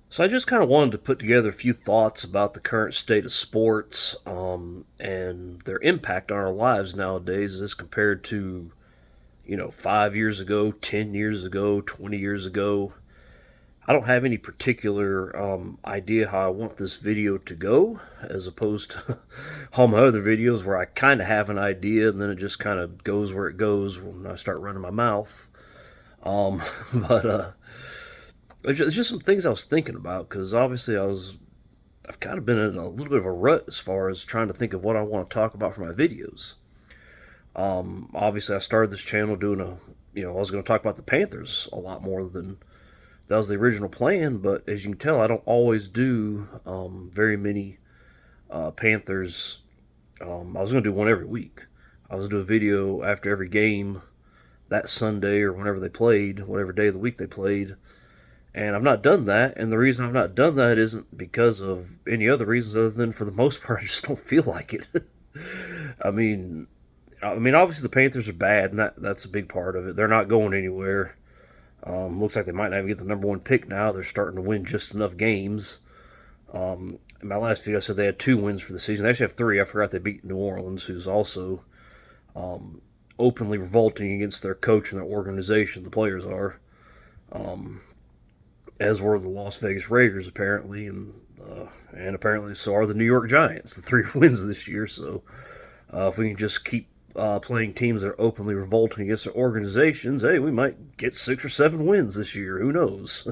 So I just kind of wanted to put together a few thoughts about the current state of sports and their impact on our lives nowadays as compared to, 5 years ago, 10 years ago, 20 years ago. I don't have any particular idea how I want this video to go, as opposed to all my other videos where I kind of have an idea and then it just kind of goes where it goes when I start running my mouth. Um, but it's just some things I was thinking about because obviously I've kind of been in a little bit of a rut as far as trying to think of what I want to talk about for my videos. Obviously, I started this channel doing I was going to talk about the Panthers a lot more than that was the original plan, but as you can tell, I don't always do very many Panthers. I was going to do one every week. I was going to do a video after every game that Sunday or whenever they played, whatever day of the week they played. And I've not done that, and the reason I've not done that isn't because of any other reasons other than for the most part I just don't feel like it. I mean, obviously the Panthers are bad, and that's a big part of it. They're not going anywhere. Looks like they might not even get the number one pick now. They're starting to win just enough games. In my last video, I said they had 2 wins for the season. They actually have 3. I forgot they beat New Orleans, who's also openly revolting against their coach and their organization. The players are, as were the Las Vegas Raiders apparently, and apparently so are the New York Giants. The 3 wins this year. So if we can just keep playing teams that are openly revolting against their organizations, hey, we might get 6 or 7 wins this year. Who knows?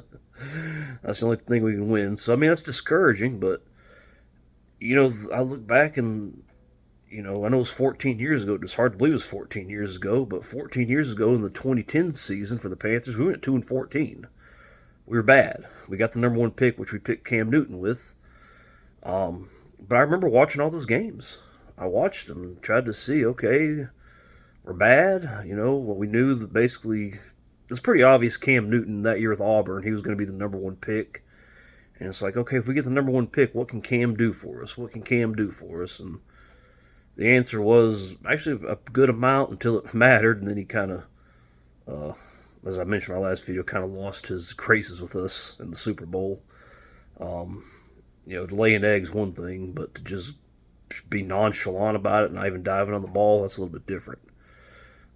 That's the only thing we can win. So I mean, that's discouraging. But I look back and I know it was 14 years ago. It's hard to believe it was 14 years ago, but 14 years ago in the 2010 season for the Panthers, we went 2-14. We were bad. We got the number one pick, which we picked Cam Newton with. But I remember watching all those games. I watched them and tried to see, okay, we're bad. What we knew that basically it's pretty obvious Cam Newton that year with Auburn, he was going to be the number one pick. And it's like, okay, if we get the number one pick, what can Cam do for us? What can Cam do for us? And the answer was actually a good amount until it mattered, and then he kind of, as I mentioned in my last video, kind of lost his graces with us in the Super Bowl. To lay an egg's one thing, but to just be nonchalant about it and not even diving on the ball, that's a little bit different.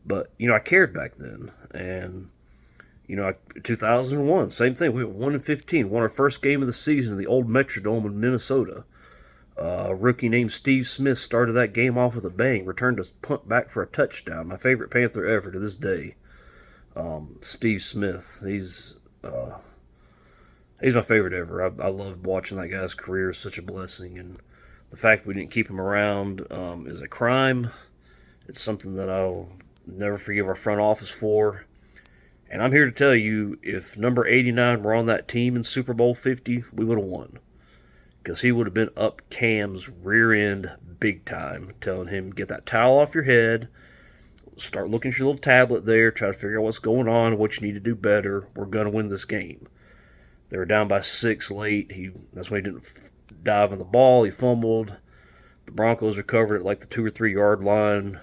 But I cared back then, and 2001, same thing. We went 1-15, won our first game of the season in the old Metrodome in Minnesota. A rookie named Steve Smith started that game off with a bang, returned a punt back for a touchdown. My favorite Panther ever to this day. Steve Smith. He's my favorite ever. I love watching that guy's career. It's such a blessing, and the fact we didn't keep him around is a crime. It's something that I'll never forgive our front office for. And I'm here to tell you, if number 89 were on that team in Super Bowl 50, we would have won. Because he would have been up Cam's rear end big time, telling him, get that towel off your head, start looking at your little tablet there, try to figure out what's going on, what you need to do better. We're going to win this game. They were down by 6 late. That's when he didn't dive on the ball. He fumbled. The Broncos recovered at like the 2 or 3 yard line.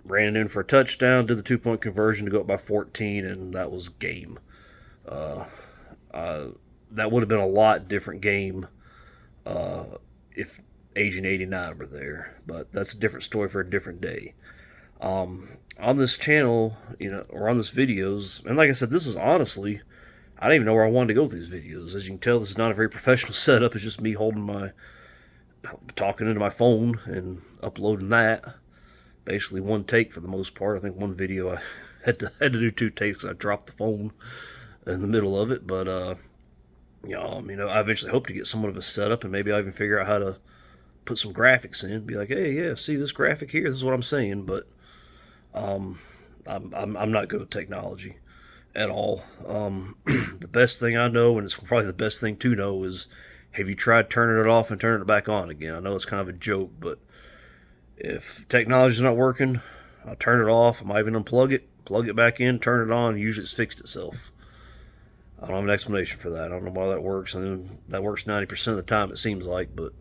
Ran it in for a touchdown, did the 2-point conversion to go up by 14, and that was game. Uh, that would have been a lot different game if Agent 89 were there, but that's a different story for a different day. On this channel, or on this videos, and like I said, this is honestly, I didn't even know where I wanted to go with these videos. As you can tell, this is not a very professional setup. It's just me talking into my phone and uploading that. Basically one take for the most part. I think one video I had to do 2 takes. I dropped the phone in the middle of it, but I eventually hope to get somewhat of a setup, and maybe I'll even figure out how to put some graphics in. Be like, hey, yeah, see this graphic here? This is what I'm saying. But I'm not good with technology at all. The best thing I know, and it's probably the best thing to know, is have you tried turning it off and turning it back on again? I know it's kind of a joke, but if technology's not working, I'll turn it off. I might even unplug it, plug it back in, turn it on. Usually it's fixed itself. I don't have an explanation for that. I don't know why that works. And that works 90% of the time, it seems like, but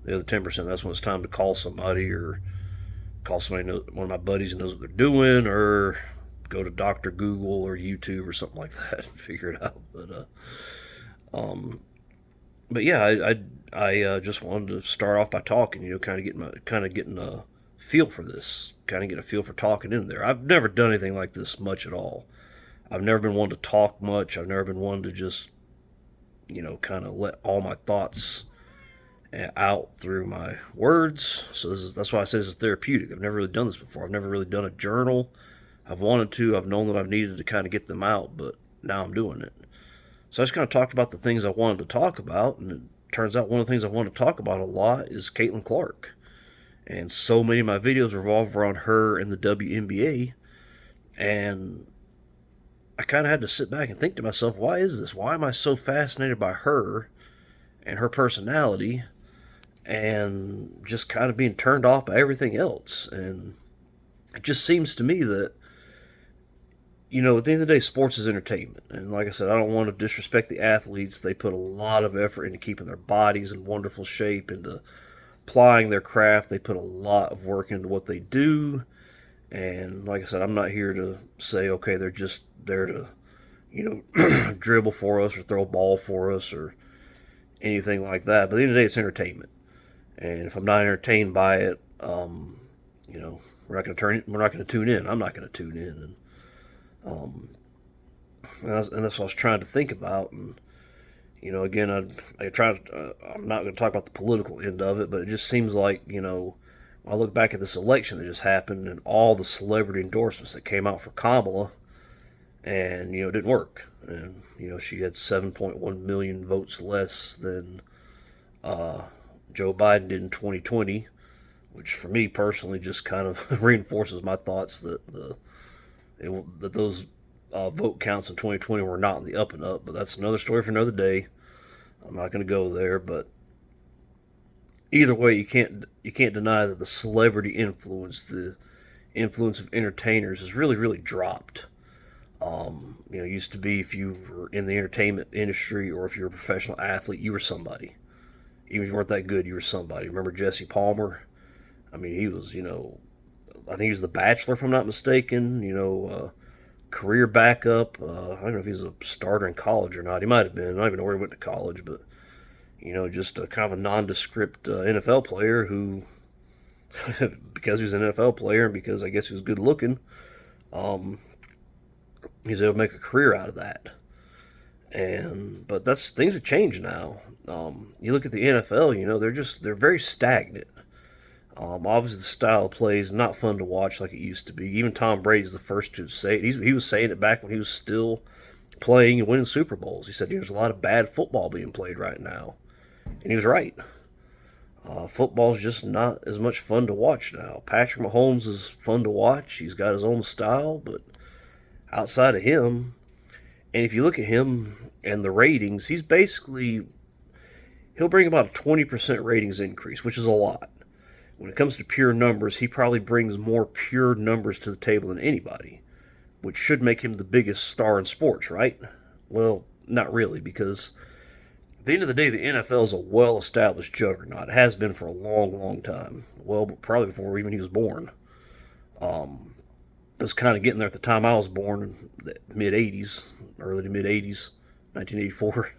the other 10%, that's when it's time to call somebody, or call somebody, one of my buddies who knows what they're doing, or go to Dr. Google or YouTube or something like that and figure it out. Um, but yeah, I just wanted to start off by talking. Kind of getting a feel for this, kind of get a feel for talking in there. I've never done anything like this much at all. I've never been one to talk much. I've never been one to just kind of let all my thoughts out through my words. So that's why I say this is therapeutic. I've never really done this before. I've never really done a journal. I've wanted to. I've known that I've needed to kind of get them out, but now I'm doing it. So I just kind of talked about the things I wanted to talk about, and it turns out one of the things I want to talk about a lot is Caitlin Clark. And so many of my videos revolve around her and the WNBA. And I kind of had to sit back and think to myself, why is this? Why am I so fascinated by her and her personality and just kind of being turned off by everything else? And it just seems to me that, at the end of the day, sports is entertainment. And like I said, I don't want to disrespect the athletes. They put a lot of effort into keeping their bodies in wonderful shape, into applying their craft. They put a lot of work into what they do. And like I said, I'm not here to say, okay, they're just there to, dribble for us or throw a ball for us or anything like that. But at the end of the day, it's entertainment. And if I'm not entertained by it, we're not going to tune in. I'm not going to tune in. And that's what I was trying to think about. And again, I'm not going to talk about the political end of it, but it just seems like I look back at this election that just happened and all the celebrity endorsements that came out for Kamala, and it didn't work. And she had 7.1 million votes less than Joe Biden did in 2020, which for me personally just kind of reinforces my thoughts that those vote counts in 2020 were not in the up and up. But that's another story for another day. I'm not going to go there, but either way, you can't deny that the celebrity influence, the influence of entertainers, has really, really dropped. It used to be if you were in the entertainment industry or if you were a professional athlete, you were somebody. Even if you weren't that good, you were somebody. Remember Jesse Palmer? I mean, he was, I think he was the Bachelor, if I'm not mistaken. Career backup. I don't know if he's a starter in college or not. He might have been. I don't even know where he went to college, but just a kind of a nondescript NFL player who, because he was an NFL player and because I guess he was good looking, he's able to make a career out of that. But things have changed now. You look at the NFL, they're very stagnant. Obviously, the style of play is not fun to watch like it used to be. Even Tom Brady's the first to say it. He was saying it back when he was still playing and winning Super Bowls. He said there's a lot of bad football being played right now. And he was right. Football's just not as much fun to watch now. Patrick Mahomes is fun to watch. He's got his own style, but outside of him, and if you look at him and the ratings, he'll bring about a 20% ratings increase, which is a lot. When it comes to pure numbers, he probably brings more pure numbers to the table than anybody, which should make him the biggest star in sports, right? Well, not really, because at the end of the day, the NFL is a well-established juggernaut. It has been for a long, long time. Well, probably before even he was born. It was kind of getting there at the time I was born in the mid-'80s, early to mid-'80s, 1984.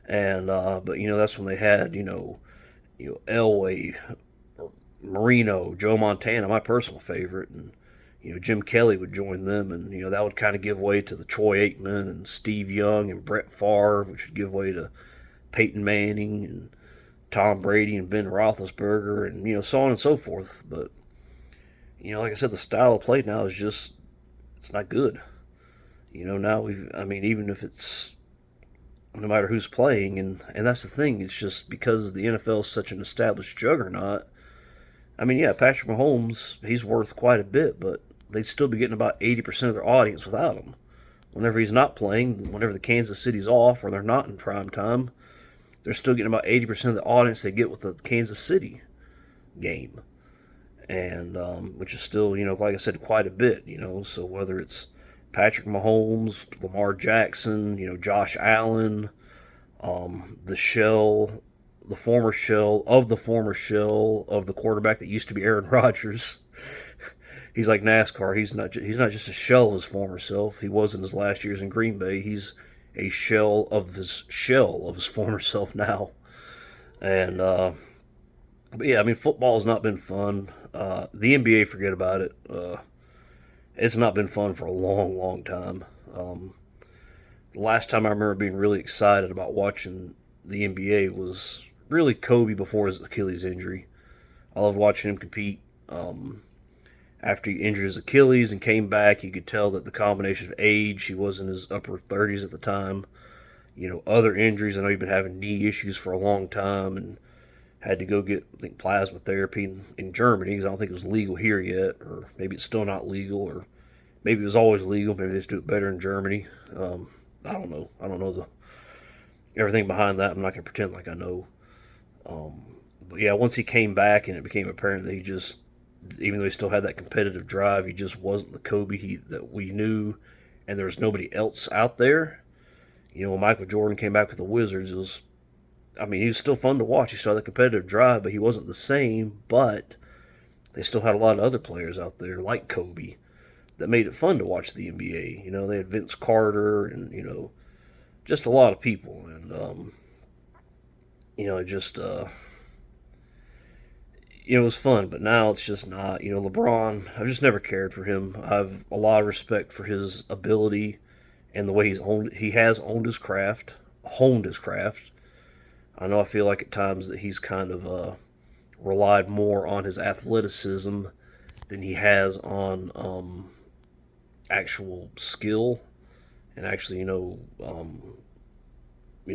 And, but, that's when they had, Elway, Marino, Joe Montana, my personal favorite, and Jim Kelly would join them, and that would kind of give way to the Troy Aikman and Steve Young and Brett Favre, which would give way to Peyton Manning and Tom Brady and Ben Roethlisberger, and so on and so forth. But like I said, the style of play now is it's not good. Now even if it's no matter who's playing, and that's the thing. It's just because the NFL is such an established juggernaut. I mean, yeah, Patrick Mahomes, he's worth quite a bit, but they'd still be getting about 80% of their audience without him. Whenever he's not playing, whenever the Kansas City's off or they're not in prime time, they're still getting about 80% of the audience they get with the Kansas City game. And which is still, like I said, quite a bit, So whether it's Patrick Mahomes, Lamar Jackson, Josh Allen, the former shell of the quarterback that used to be Aaron Rodgers. he's like NASCAR. He's not just a shell of his former self. He was in his last years in Green Bay. He's a shell of his former self now. And but yeah, I mean, football has not been fun. The NBA, forget about it. It's not been fun for a long, long time. The last time I remember being really excited about watching the NBA was really Kobe before his Achilles injury. I loved watching him compete. After he injured his Achilles and came back, you could tell that the combination of age, he was in his upper 30s at the time. Other injuries. I know he'd been having knee issues for a long time and had to go get, I think, plasma therapy in Germany because I don't think it was legal here yet, or maybe it's still not legal, or maybe it was always legal. Maybe they just do it better in Germany. I don't know. I don't know the everything behind that. I'm not gonna pretend like I know. Um, but yeah, once he came back and it became apparent that he just, even though he still had that competitive drive, he just wasn't the Kobe that we knew, and there was nobody else out there. When Michael Jordan came back with the Wizards, it was, I mean, he was still fun to watch. He still had the competitive drive, but he wasn't the same. But they still had a lot of other players out there like Kobe that made it fun to watch the NBA. They had Vince Carter and just a lot of people, and it just it was fun. But now it's just not. LeBron, I've just never cared for him. I've a lot of respect for his ability and the way he has owned his craft, honed his craft. I know I feel like at times that he's kind of relied more on his athleticism than he has on actual skill and actually,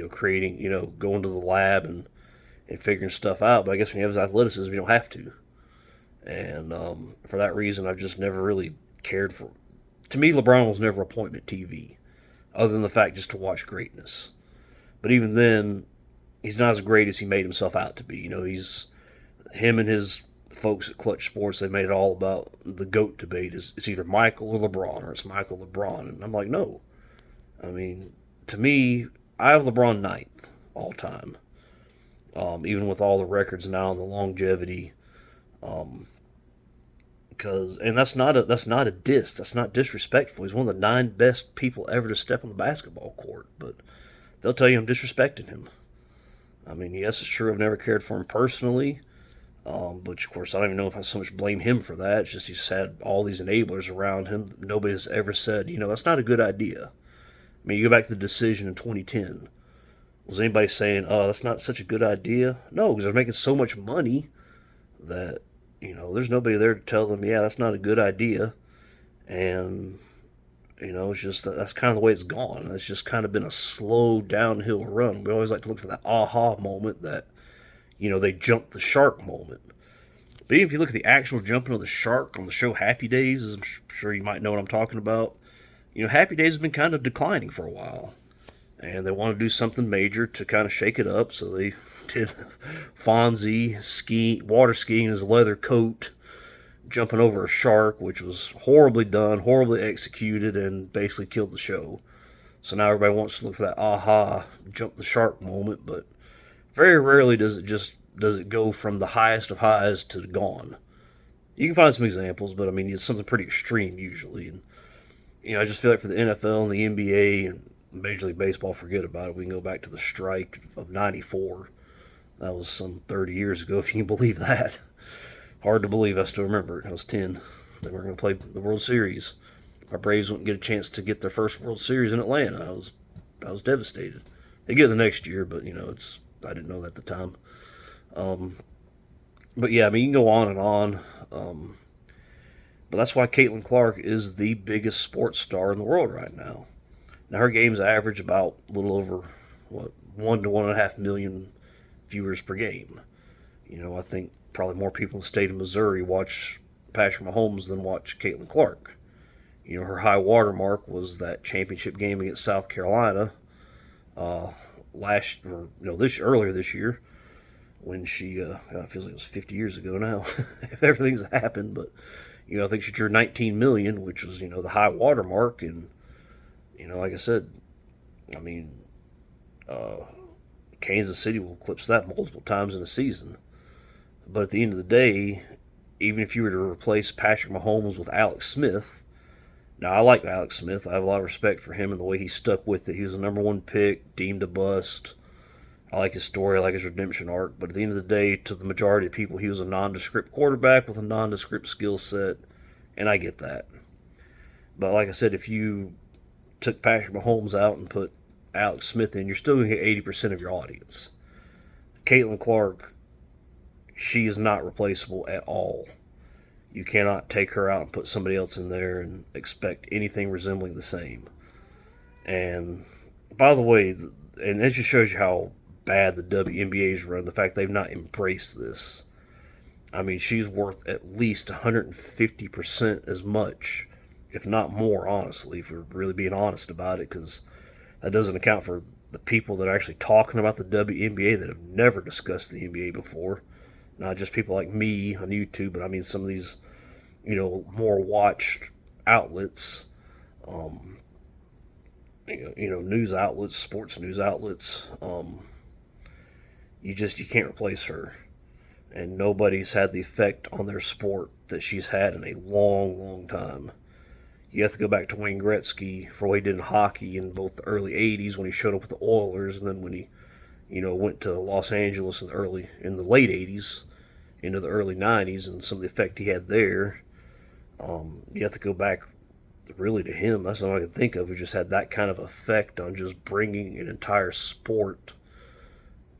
creating, going to the lab and figuring stuff out. But I guess when you have his athleticism, you don't have to. And for that reason, I've just never really cared for. To me, LeBron was never appointment TV, other than the fact just to watch greatness. But even then, he's not as great as he made himself out to be. He's him and his folks at Clutch Sports. They made it all about the GOAT debate. It's either Michael or LeBron, or it's Michael LeBron. And I'm like, no. I mean, to me, I have LeBron ninth all time. Even with all the records now and the longevity, because and that's not a diss. That's not disrespectful. He's one of the 9 best people ever to step on the basketball court. But they'll tell you I'm disrespecting him. I mean, yes, it's true. I've never cared for him personally, but of course, I don't even know if I so much blame him for that. It's just he's had all these enablers around him. Nobody's ever said, that's not a good idea. I mean, you go back to the decision in 2010. Was anybody saying, "Oh, that's not such a good idea"? No, because they're making so much money that there's nobody there to tell them, "Yeah, that's not a good idea." And it's just that's kind of the way it's gone. It's just kind of been a slow downhill run. We always like to look for that aha moment, that they jumped the shark moment. But even if you look at the actual jumping of the shark on the show Happy Days, as I'm sure you might know what I'm talking about. Happy Days has been kind of declining for a while, and they want to do something major to kind of shake it up. So they did Fonzie water skiing in his leather coat, jumping over a shark, which was horribly done, horribly executed, and basically killed the show. So now everybody wants to look for that aha jump the shark moment, but very rarely does it go from the highest of highs to gone. You can find some examples, but I mean it's something pretty extreme usually. And I just feel like for the NFL and the NBA and Major League Baseball, forget about it. We can go back to the strike of '94. That was some 30 years ago, if you can believe that. Hard to believe I still remember it. I was 10. They were going to play the World Series. Our Braves wouldn't get a chance to get their first World Series in Atlanta. I was devastated. They get it the next year, but I didn't know that at the time. But yeah, I mean, you can go on and on. But that's why Caitlin Clark is the biggest sports star in the world right now. Now her games average about a little over 1 to 1.5 million viewers per game. I think probably more people in the state of Missouri watch Patrick Mahomes than watch Caitlin Clark. Her high water mark was that championship game against South Carolina earlier this year, when she it feels like it was 50 years ago now if everything's happened. But I think she drew 19 million, which was the high water mark. And like I said, I mean, Kansas City will eclipse that multiple times in a season. But at the end of the day, even if you were to replace Patrick Mahomes with Alex Smith, now I like Alex Smith. I have a lot of respect for him and the way he stuck with it. He was the number one pick, deemed a bust. I like his story, I like his redemption arc. But at the end of the day, to the majority of people, he was a nondescript quarterback with a nondescript skill set, and I get that. But like I said, if you took Patrick Mahomes out and put Alex Smith in, you're still going to get 80% of your audience. Caitlin Clark, she is not replaceable at all. You cannot take her out and put somebody else in there and expect anything resembling the same. And by the way, and it just shows you how bad the WNBA's run, the fact they've not embraced this. I mean, she's worth at least 150% as much, if not more, honestly, for really being honest about it, because that doesn't account for the people that are actually talking about the WNBA that have never discussed the NBA before. Not just people like me on YouTube, but I mean some of these, more watched outlets, news outlets, sports news outlets. You can't replace her, and nobody's had the effect on their sport that she's had in a long, long time. You have to go back to Wayne Gretzky for what he did in hockey in both the early '80s when he showed up with the Oilers, and then when he, went to Los Angeles in the late '80s into the early '90s, and some of the effect he had there. You have to go back really to him. That's all I can think of who just had that kind of effect on just bringing an entire sport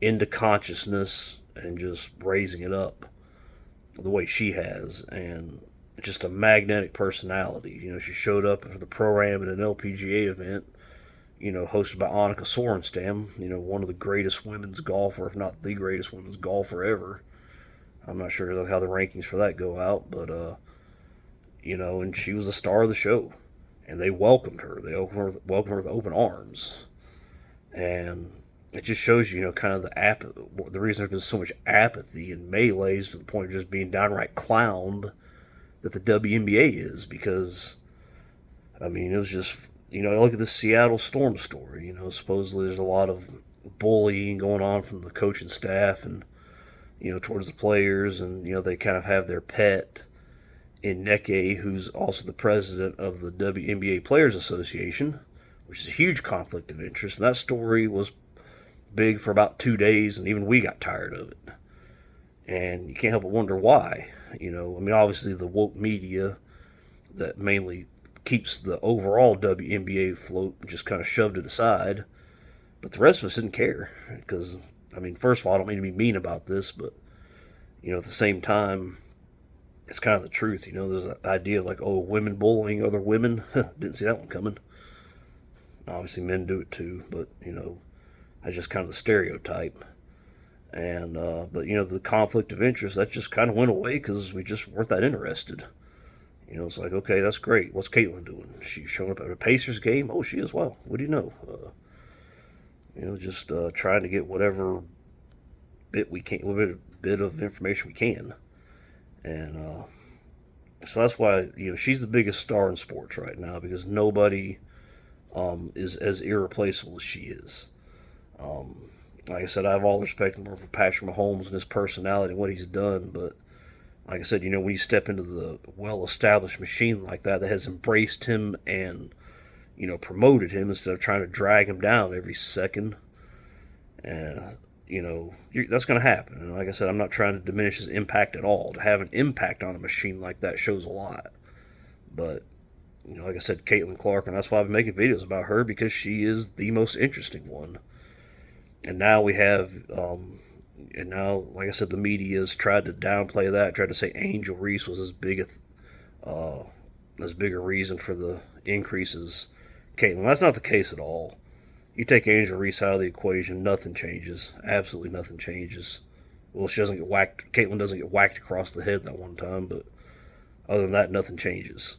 into consciousness and just raising it up the way she has. And just a magnetic personality. She showed up for the Pro-Am at an LPGA event, hosted by Annika Sorenstam, one of the greatest women's golfer, if not the greatest women's golfer ever. I'm not sure how the rankings for that go out, but, and she was the star of the show. And they welcomed her. They welcomed her with open arms. And it just shows you, kind of the reason there's been so much apathy and melees to the point of just being downright clowned that the WNBA is, because, I mean, it was just, look at the Seattle Storm story. Supposedly there's a lot of bullying going on from the coaching staff and, towards the players, and, they kind of have their pet in Neke, who's also the president of the WNBA Players Association, which is a huge conflict of interest. And that story was big for about 2 days, and even we got tired of it. And you can't help but wonder why. Obviously the woke media that mainly keeps the overall WNBA afloat just kind of shoved it aside. But the rest of us didn't care. Because, first of all, I don't mean to be mean about this, but, at the same time, it's kind of the truth. There's an idea of women bullying other women. Didn't see that one coming. Obviously men do it too, but, that's just kind of the stereotype. And, but, the conflict of interest, that just kind of went away because we just weren't that interested. It's like, okay, that's great. What's Caitlin doing? She's showing up at a Pacers game? Oh, she is? Well, what do you know? Just trying to get whatever bit we can, whatever bit of information we can. And so that's why, she's the biggest star in sports right now, because nobody is as irreplaceable as she is. Like I said, I have all respect for Patrick Mahomes and his personality and what he's done, but like I said, when you step into the well-established machine like that has embraced him and, promoted him instead of trying to drag him down every second, that's going to happen. And like I said, I'm not trying to diminish his impact at all. To have an impact on a machine like that shows a lot. But, like I said, Caitlin Clark, and that's why I've been making videos about her, because she is the most interesting one. And now we have, like I said, the media's tried to downplay that, tried to say Angel Reese was as big a reason for the increases. Caitlin, that's not the case at all. You take Angel Reese out of the equation, nothing changes. Absolutely nothing changes. Well, she doesn't get whacked. Caitlin doesn't get whacked across the head that one time, but other than that, nothing changes.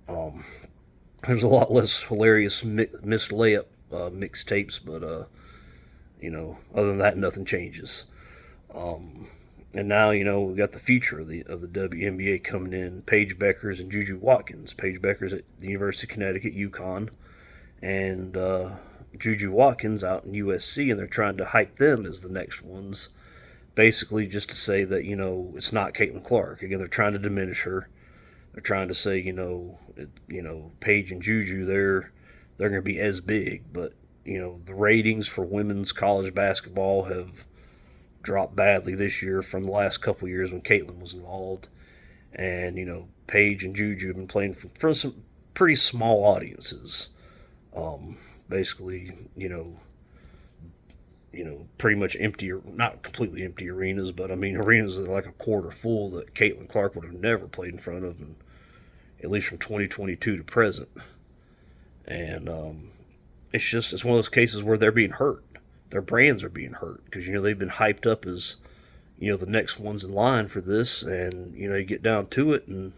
There's a lot less hilarious missed layup mixtapes, but other than that, nothing changes. And now, we've got the future of the WNBA coming in. Paige Beckers and Juju Watkins. Paige Beckers at the University of Connecticut, UConn, and Juju Watkins out in USC, and they're trying to hype them as the next ones basically just to say that, it's not Caitlin Clark. Again, they're trying to diminish her. They're trying to say, Paige and Juju, they're going to be as big, but the ratings for women's college basketball have dropped badly this year from the last couple years when Caitlin was involved, and Paige and Juju have been playing for some pretty small audiences. Basically, pretty much empty, not completely empty arenas, but I mean arenas that are like a quarter full that Caitlin Clark would have never played in front of, and at least from 2022 to present. And it's one of those cases where they're being hurt. Their brands are being hurt because they've been hyped up as the next ones in line for this, and you get down to it, and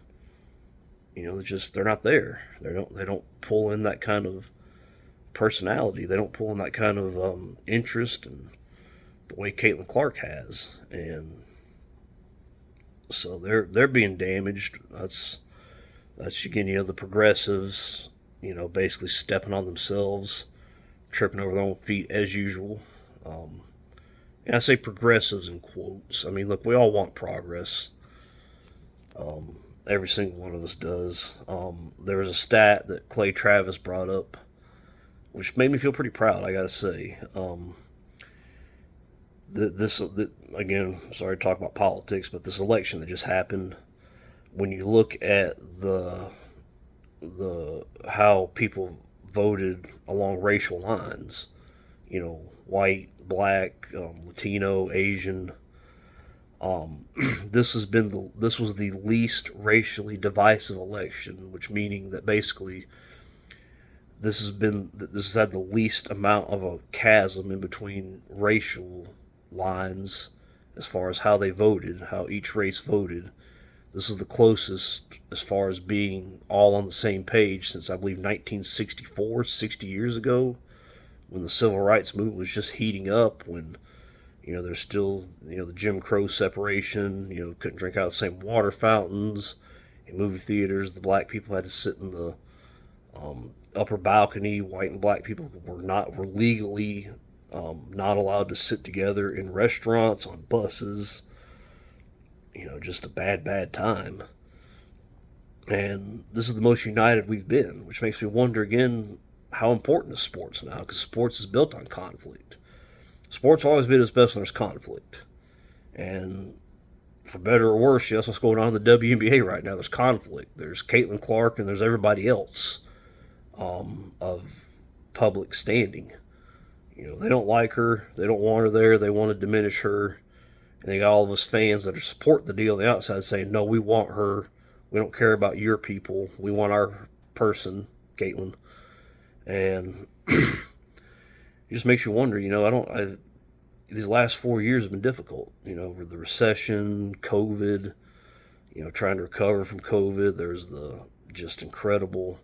they're not there. They don't pull in that kind of personality. They don't pull in that kind of interest and the way Caitlin Clark has, and so they're being damaged. That's again, the progressives, basically stepping on themselves, tripping over their own feet as usual. And I say progressives in quotes. I mean, look, we all want progress. Every single one of us does. There was a stat that Clay Travis brought up, which made me feel pretty proud, I gotta say. Again, sorry to talk about politics, but this election that just happened, when you look at the how people voted along racial lines, white, black, Latino, Asian. This was the least racially divisive election, which meaning that basically this has had the least amount of a chasm in between racial lines as far as how they voted, how each race voted. This is the closest as far as being all on the same page since I believe 1964, 60 years ago, when the civil rights movement was just heating up, when there's still the Jim Crow separation, couldn't drink out of the same water fountains. In movie theaters, the black people had to sit in the upper balcony. White and black people were legally not allowed to sit together in restaurants, on buses. Just a bad time. And this is the most united we've been, which makes me wonder again how important is sports now, because sports is built on conflict. Sports always been its best when there's conflict. And for better or worse, that's what's going on in the WNBA right now. There's conflict. There's Caitlin Clark and there's everybody else of public standing. They don't like her. They don't want her there. They want to diminish her. And they got all of us fans that are supporting the deal on the outside saying, no, we want her. We don't care about your people. We want our person, Caitlin. And it just makes you wonder, these last 4 years have been difficult, with the recession, COVID, trying to recover from COVID. There's the just incredible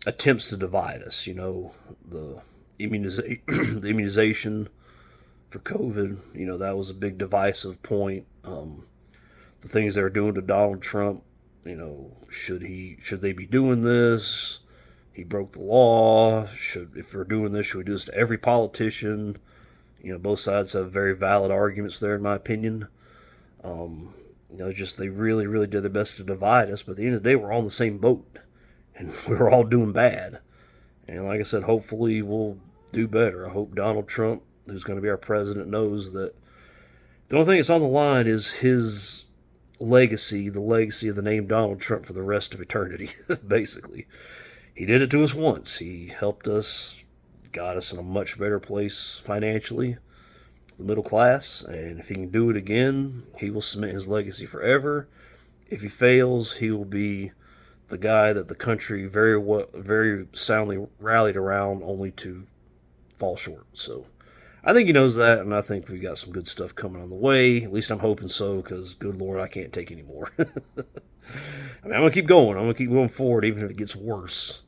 attempts to divide us, the immunization for COVID, that was a big divisive point. The things they were doing to Donald Trump, should they be doing this? He broke the law. If we're doing this, should we do this to every politician? Both sides have very valid arguments there, in my opinion. Just they really, really did their best to divide us. But at the end of the day, we're all in the same boat, and we're all doing bad. And like I said, hopefully we'll do better. I hope Donald Trump, who's going to be our president, knows that the only thing that's on the line is his legacy, the legacy of the name Donald Trump for the rest of eternity, basically. He did it to us once. He helped us, got us in a much better place financially, the middle class, and if he can do it again, he will cement his legacy forever. If he fails, he will be the guy that the country very soundly rallied around, only to fall short. So I think he knows that, and I think we've got some good stuff coming on the way. At least I'm hoping so, because good Lord, I can't take any more. I'm going to keep going. I'm going to keep going forward, even if it gets worse.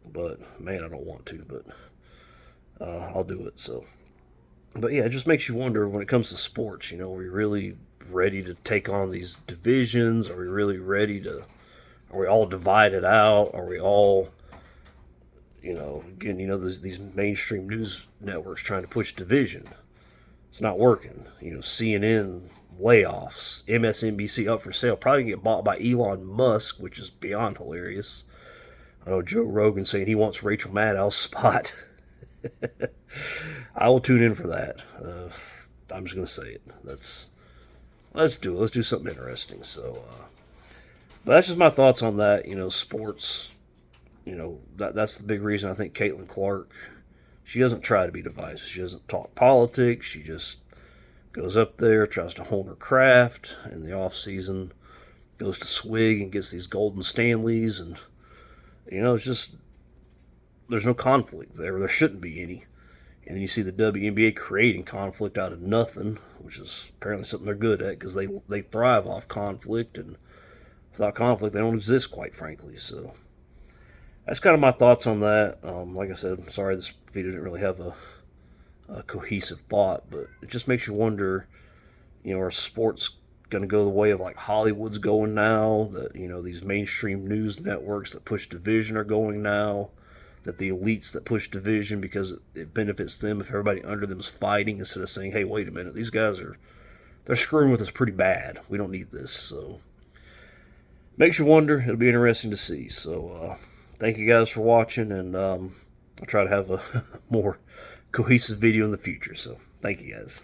But, man, I don't want to, but I'll do it. So, but yeah, it just makes you wonder when it comes to sports, are we really ready to take on these divisions? Are we really ready to, are we all divided out? Are we all, again, these mainstream news networks trying to push division. It's not working. CNN layoffs, MSNBC up for sale, probably gonna get bought by Elon Musk, which is beyond hilarious. I know Joe Rogan saying he wants Rachel Maddow's spot. I will tune in for that. I'm just gonna say it. Let's do it. Let's do something interesting. But that's just my thoughts on that. Sports. That's the big reason I think Caitlin Clark. She doesn't try to be divisive. She doesn't talk politics. She just goes up there, tries to hone her craft in the off season, goes to Swig and gets these golden Stanleys, and it's just there's no conflict there. There shouldn't be any. And then you see the WNBA creating conflict out of nothing, which is apparently something they're good at because they thrive off conflict, and without conflict, they don't exist, quite frankly. So that's kind of my thoughts on that. Like I said, I'm sorry this video didn't really have a cohesive thought, but it just makes you wonder, are sports going to go the way of like Hollywood's going now? That, these mainstream news networks that push division are going now? That the elites that push division because it benefits them if everybody under them is fighting instead of saying, hey, wait a minute, these guys they're screwing with us pretty bad. We don't need this. So makes you wonder. It'll be interesting to see. So thank you guys for watching, and I'll try to have a more cohesive video in the future. So thank you guys.